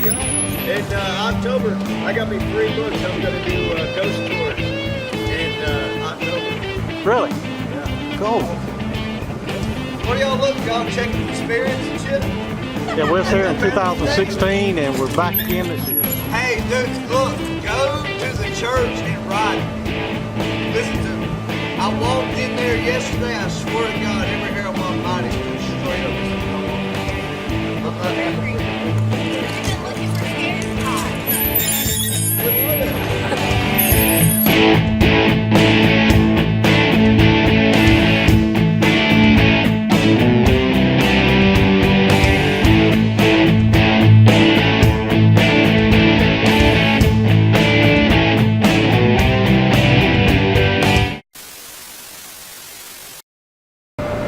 you know, in October, I got me 3 books. I'm going to do ghost tours in October. Really? Yeah. Cool. What do y'all look? Y'all checking experience and shit? Yeah, we was here in 2016 and we're back again this year. Hey, dudes, look, go to the church in Rodney. Listen to me. I walked in there yesterday. I swear to God, every hair on my body stood straight up.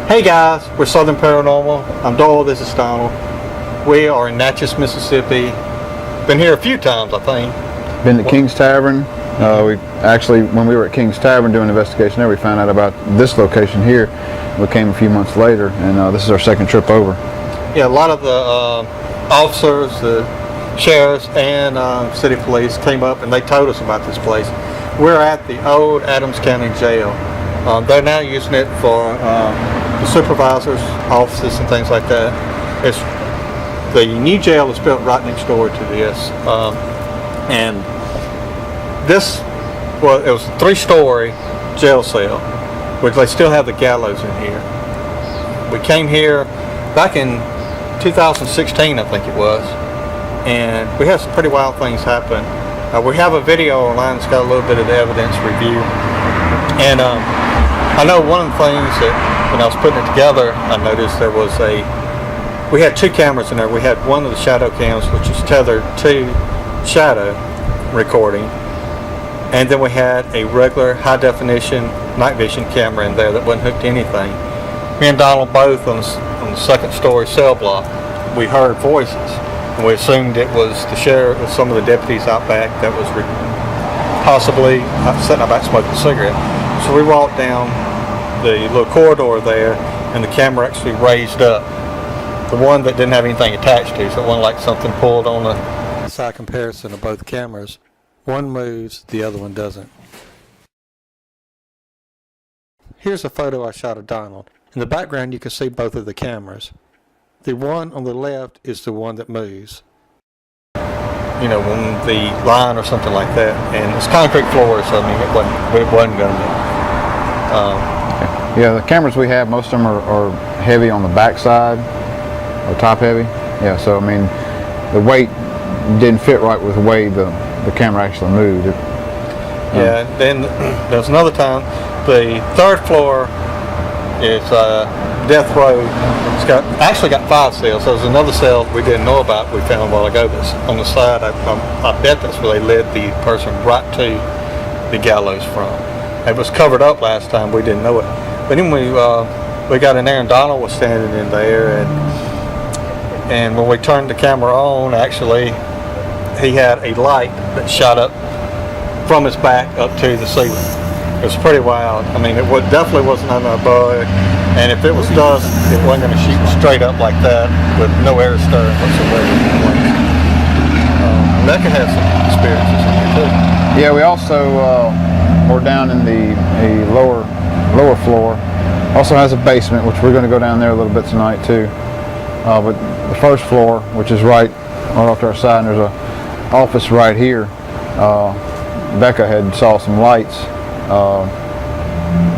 Hey guys, we're Southern Paranormal. I'm Doyle, this is Donald. We are in Natchez, Mississippi. Been here a few times, I think. Been to King's Tavern. We actually, when we were at King's Tavern doing an investigation there, we found out about this location here. We came a few months later, and this is our second trip over. Yeah, a lot of the officers, the sheriffs, and city police came up and they told us about this place. We're at the old Adams County Jail. They're now using it for the supervisors' offices and things like that. The new jail is built right next door to this, and this, well, it was a 3-story jail cell, which they still have the gallows in here. We came here back in 2016, I think it was, and we had some pretty wild things happen. We have a video online that's got a little bit of the evidence review, and I know one of the things that when I was putting it together, I noticed we had 2 cameras in there. We had one of the shadow cams, which is tethered to shadow recording, and then we had a regular high definition night vision camera in there that wasn't hooked to anything. Me and Donald both on the 2nd story cell block, we heard voices, and we assumed it was the sheriff or some of the deputies out back that was possibly sitting out back smoking a cigarette. So we walked down the little corridor there, and the camera actually raised up. The one that didn't have anything attached to, so it wasn't like something pulled on the side comparison of both cameras. One moves, the other one doesn't. Here's a photo I shot of Donald. In the background you can see both of the cameras. The one on the left is the one that moves. You know, when the line or something like that, and it's concrete floor, so I mean it wasn't going to be. Yeah, the cameras we have, most of them are heavy on the back side, or top heavy. Yeah, so I mean, the weight didn't fit right with the way the camera actually moved. Yeah, then there was another time, the 3rd floor is death row. It's actually got 5 cells. So there's another cell we didn't know about we found a while ago that's on the side. I bet that's where they led the person right to the gallows from. It was covered up last time, we didn't know it. But then we got in there and Donald was standing in there, and when we turned the camera on, actually he had a light that shot up from his back up to the ceiling. It was pretty wild. I mean, definitely wasn't under a bug, and if it was dust, it wasn't going to shoot straight up like that with no air stirring whatsoever. Mecca had some experiences in here too. Yeah, we also we're down in the lower floor. Also has a basement, which we're going to go down there a little bit tonight too. But the 1st floor, which is right off to our side, and there's a office right here. Becca had saw some lights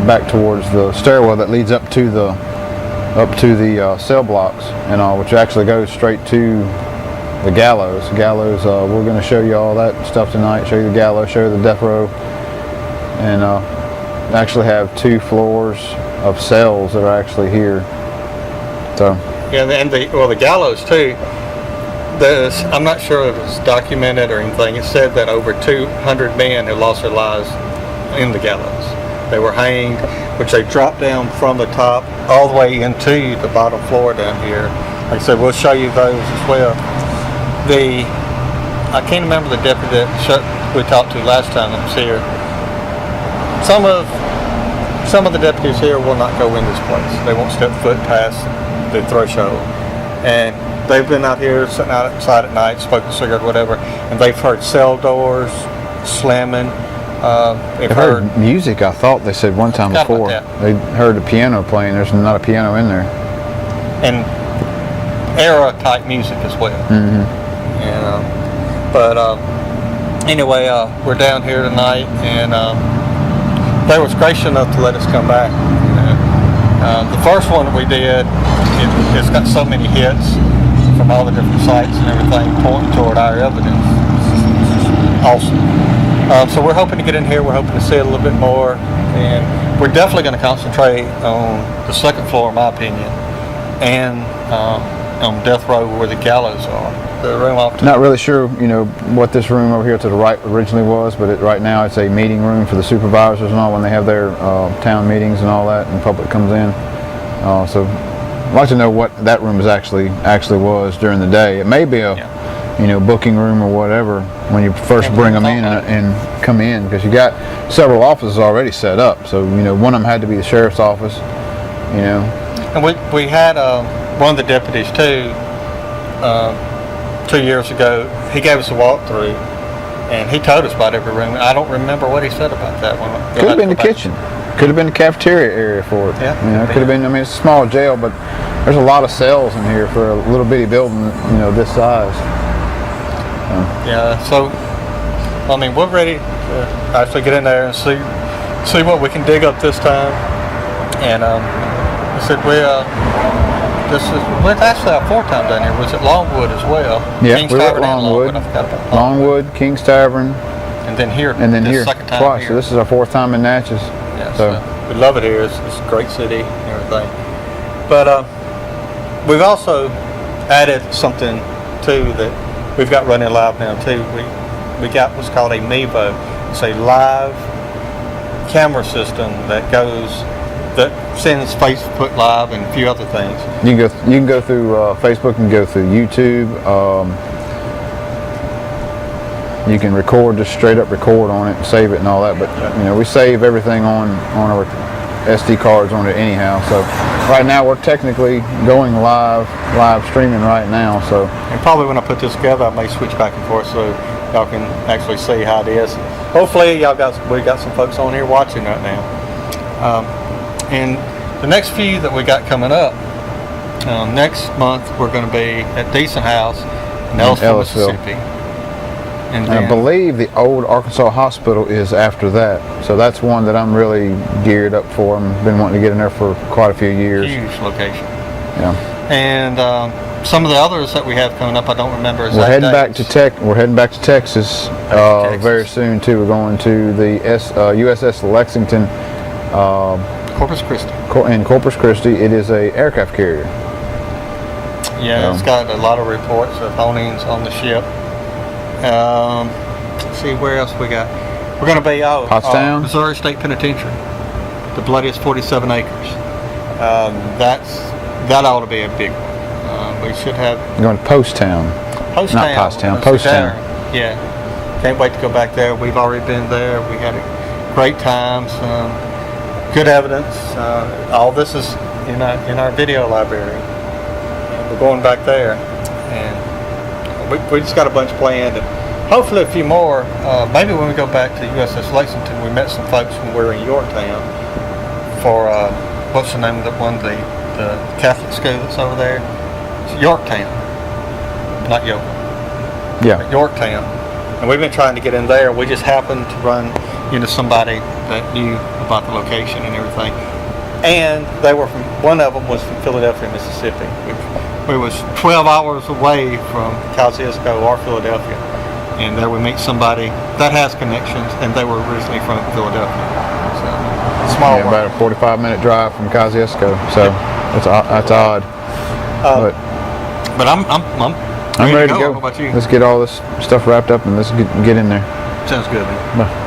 back towards the stairwell that leads up to the cell blocks, and which actually goes straight to the gallows. We're going to show you all that stuff tonight. Show you the gallows, show you the death row, and actually have 2 floors of cells that are actually here. So yeah, and the gallows too. I'm not sure if it's documented or anything. It said that over 200 men have lost their lives in the gallows. They were hanged, which they dropped down from the top all the way into the bottom floor down here. Like I said, we'll show you those as well. I can't remember the deputy that we talked to last time that was here. Some of the deputies here will not go in this place. They won't step foot past the threshold. And they've been out here sitting outside at night, smoking a cigarette, whatever, and they've heard cell doors slamming. They've I heard music. I thought they said one time Forgot before about that. they heard a piano playing. There's not a piano in there. and era type music as well. Mm-hmm. But anyway, we're down here tonight, and they was gracious enough to let us come back. You know. The first one that we did, it's got so many hits from all the different sites and everything pointing toward our evidence. It's awesome. So we're hoping to get in here. We're hoping to see it a little bit more, and we're definitely going to concentrate on the second floor, in my opinion, and on death row where the gallows are. The room off to Not really sure, you know, what this room over here to the right originally was, but right now it's a meeting room for the supervisors and all when they have their town meetings and all that, and the public comes in. So I'd like to know what that room is actually was during the day. It may be a you know, booking room or whatever when you first bring them in and come in, because you got several offices already set up. So, you know, one of them had to be the sheriff's office, you know. And we had one of the deputies too, 2 years ago. He gave us a walkthrough, and he told us about every room. I don't remember what he said about that one. Could have been the kitchen. Could have been the cafeteria area for it. Yeah. You know, could have been. I mean, it's a small jail, but there's a lot of cells in here for a little bitty building, you know, this size. Yeah. So, I mean, we're ready to actually get in there and see what we can dig up this time. And I said this is actually our fourth time down here. Was at Longwood as well. Yeah, King's we were at Tavern and Longwood. I forgot about Longwood, King's Tavern, and then here. and then this here second time twice. Here. So this is our fourth time in Natchez. Yeah, So we love it here. It's a great city and everything. But we've also added something too that we've got running live now too. We got what's called a Mevo. It's a live camera system that sends Facebook Live and a few other things. you can go through Facebook, you can go through YouTube. You can record, just straight up record on it and save it and all that. But you know, we save everything on our SD cards on it anyhow. So right now we're technically going live streaming right now. So And probably when I put this together, I may switch back and forth so y'all can actually see how it is. Hopefully we got some folks on here watching right now. And the next few that we got coming up, next month we're going to be at Decent House in Ellisville, Mississippi. And I believe the old Arkansas Hospital is after that. So that's one that I'm really geared up for. I've been wanting to get in there for quite a few years. huge location. Yeah. And some of the others that we have coming up, I don't remember exact We're heading back dates. to We're heading back to Texas, Texas. very soon too. We're going to the USS Lexington Corpus Christi. in Corpus Christi. It is a aircraft carrier. Yeah, it's got a lot of reports of hauntings on the ship. Let's see where else we got. We're going to be out Pottstown? Missouri State Penitentiary, the bloodiest 47 acres. That ought to be a big one. We should have We're going to Posttown. Pottstown. Not Pottstown, Let's see Posttown. there. Yeah, can't wait to go back there. We've already been there. We had a great time. Some good evidence. All this is in our video library. We're going back there, and we just got a bunch planned, and hopefully a few more. Maybe when we go back to USS Lexington, we met some folks when we were in Yorktown for what's the name of the one, the Catholic school that's over there? It's Yorktown, not York. Yeah. Yorktown, and we've been trying to get in there. We just happened to run into somebody that knew about the location and everything, and they were one of them was from Philadelphia, Mississippi. We was 12 hours away from Kosciuszko or Philadelphia, and there we meet somebody that has connections, and they were originally from Philadelphia. So small Yeah, world. about a 45-minute drive from Kosciuszko. So that's odd. But I'm I'm ready to How go. about you? Let's get all this stuff wrapped up and let's get in there. Sounds good, man. Bye.